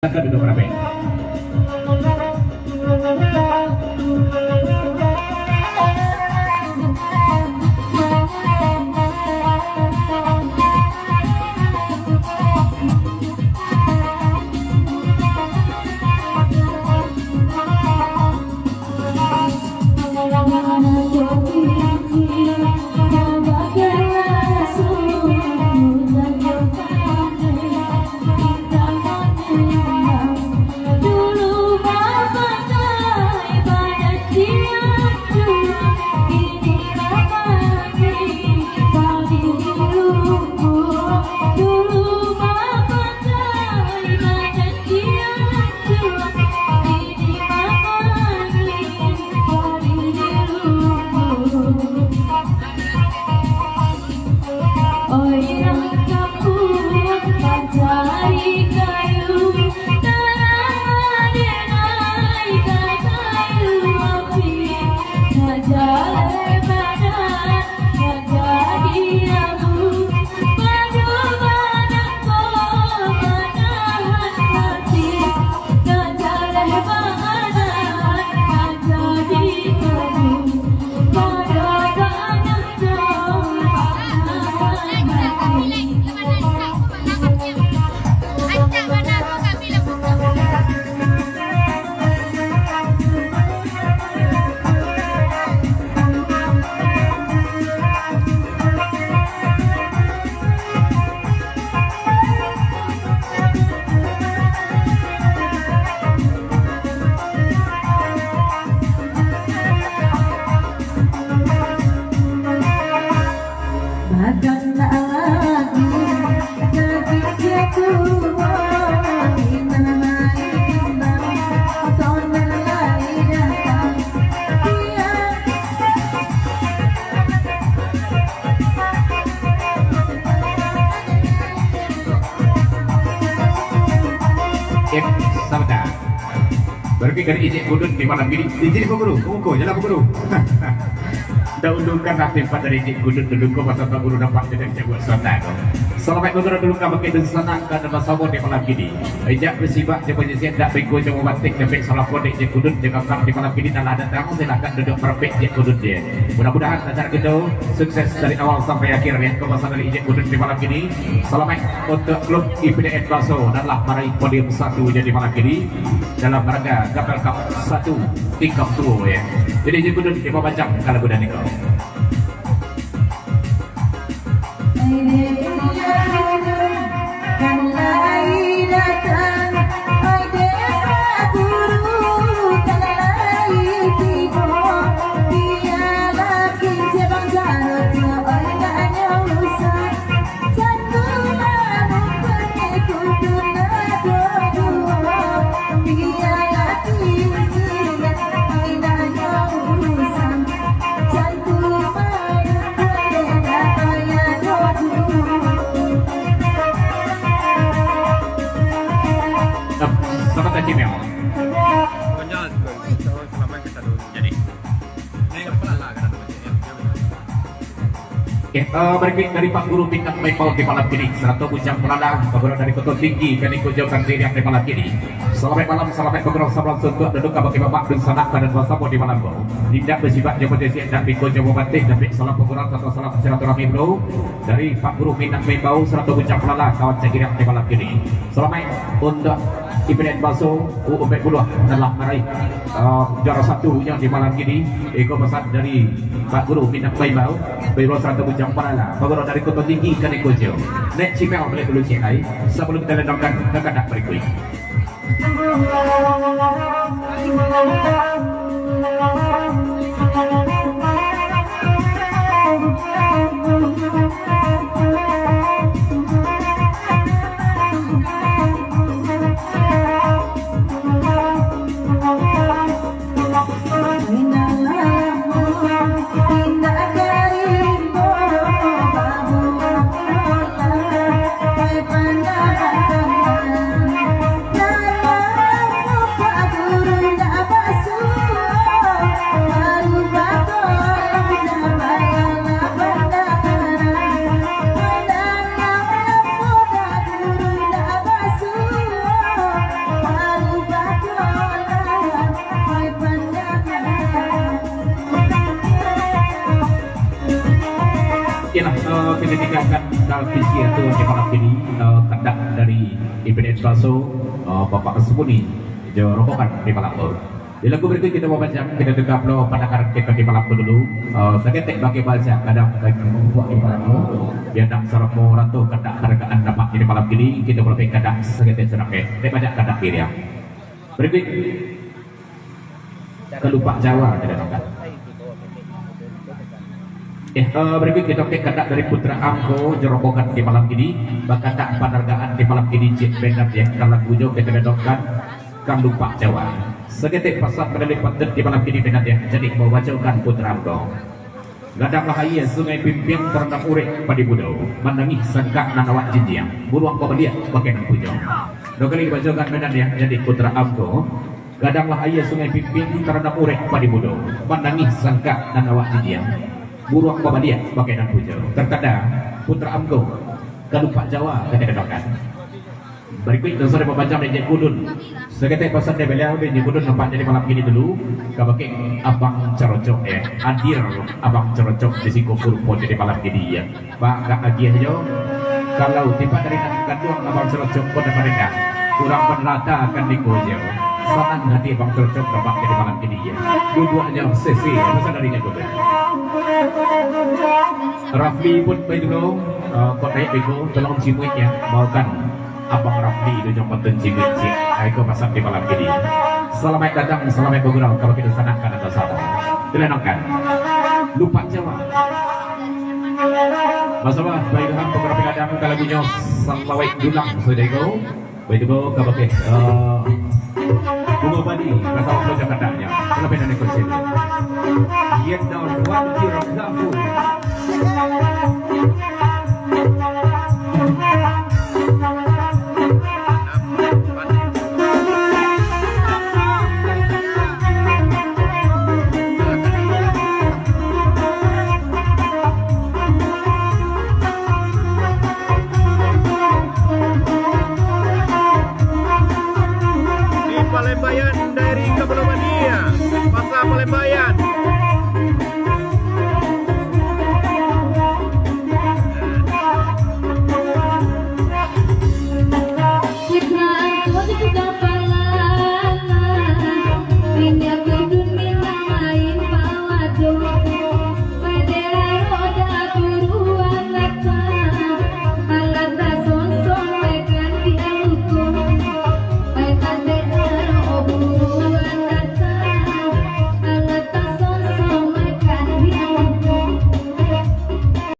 Silakan duduk rapi. Sabda berarti dari izin kudut di malam ini izin Pak Guru, kumuko jalan Pak Guru. Dahulukan nanti pada izin kudut dulu ke masa Pak Guru nampak dengan jago sana. Selamat Pak Guru dulu ke begitu sana ke dalam sabun di malam ini. Ejak bersibak je penyisian tak bego je batik sampai salah pun izin kudut jaga kang di malam ini dan ada tamu silakan duduk perfect izin kudut dia. Mudah-mudahan acara kita sukses dari awal sampai akhir ya ke masa dari izin kudut di malam ini. Selamat untuk klub IPDN Baso dan lah meraih podium 1 jadi malam ini dalam rangka Gapel Cup 1 tingkat 2 ya. Jadi izin kudut di bawah jam kalau budan kau. Selamat datang Mel. Berikut dari Pak Guru bintang Maipau di malam kini, serta bujang pelana Pak dari Kota Tinggi dan ikut jauhkan diri di malam kini. Selamat malam, selamat Pak Sabran Suntuk dan duka bagi Bapak dan sanak dan bersama di malam bro. Tidak bersifat jauh potensi dan ikut jauh batik dan salam pengurangan atau salam silaturahmi bro dari Pak Guru bintang Maipau serta bujang pelana kawan cekirang di malam kini. Selamat untuk IPDN Baso U40 telah meraih juara 1 yang di malam ini. Eko pesan dari Pak Guru bintang Maipau Bairo serta bujang pelana Pak Guru dari Kota Tinggi kan ikut jauh. Nek Cimel boleh dulu cekai sebelum kita ledangkan kekandak berikut. ditinggalkan visi itu di malam ini kendak dari IPDN Palsu Bapak Sembuni rombongan di malam ini. Di lagu berikut kita membaca kita dengar lo pandangan kita di malam dulu. Seketik bagi baca kadang bagi membuat di malam biar nak sarapmo ratu kendak hargaan dapat di malam ini kita boleh kadang seketik seraknya. Kita baca kadang kiri ya. Berikut kelupak Jawa tidak dapat. Berikut kita kendak dari Putra Angko jerobokan di malam ini bahkan tak penghargaan di malam ini Cik Benar yang kalau pujo kita dedokkan kelupak Jawa seketik pasal medali patut di malam ini Benar ya jadi membacakan Putra Angko gadang bahaya sungai pimpin terendam urek pada budau menangis sangka nanawak jinjiang buruang pembelian bagian pujo dokali dibacakan Benar ya jadi Putra Angko gadang bahaya sungai pimpin terendam urek pada budau menangis sangka nanawak jinjiang buruang pembelian bagian pujo terkadang Putra Angko kelupak Jawa kita dedokkan. Berikut dasar pembaca dari Kudun. Seketik pasal dari beliau dari Kudun nampak jadi malam ini dulu. Kabake abang cerocok ya. Hadir abang cerocok di siko purpo jadi malam ini ya. Pak gak agiah jo. Kalau tiba dari nak ganduang abang cerocok pun mereka kurang penrata akan dikojo. Senang hati abang cerocok nampak jadi malam ini ya. Dua-duanya sesi pasal dari Kudun. Rafli pun begitu. Kota itu tolong cimuiknya bawakan Abang Rafli itu jom konten cimit sih. Aku pasang di malam ini. Selamat datang, selamat bergurau. Kalau kita sanangkan atau salah, dilenongkan. Lupa Jawa. Masalah baik dalam beberapa kadang kalau punya selamat dulang sudah itu. Baik itu kalau ke bunga badi rasa waktu Jakartanya. Selamat dan ekosistem. Yet down one year of love. Palembayan dari Kabupaten Pasar Palembayan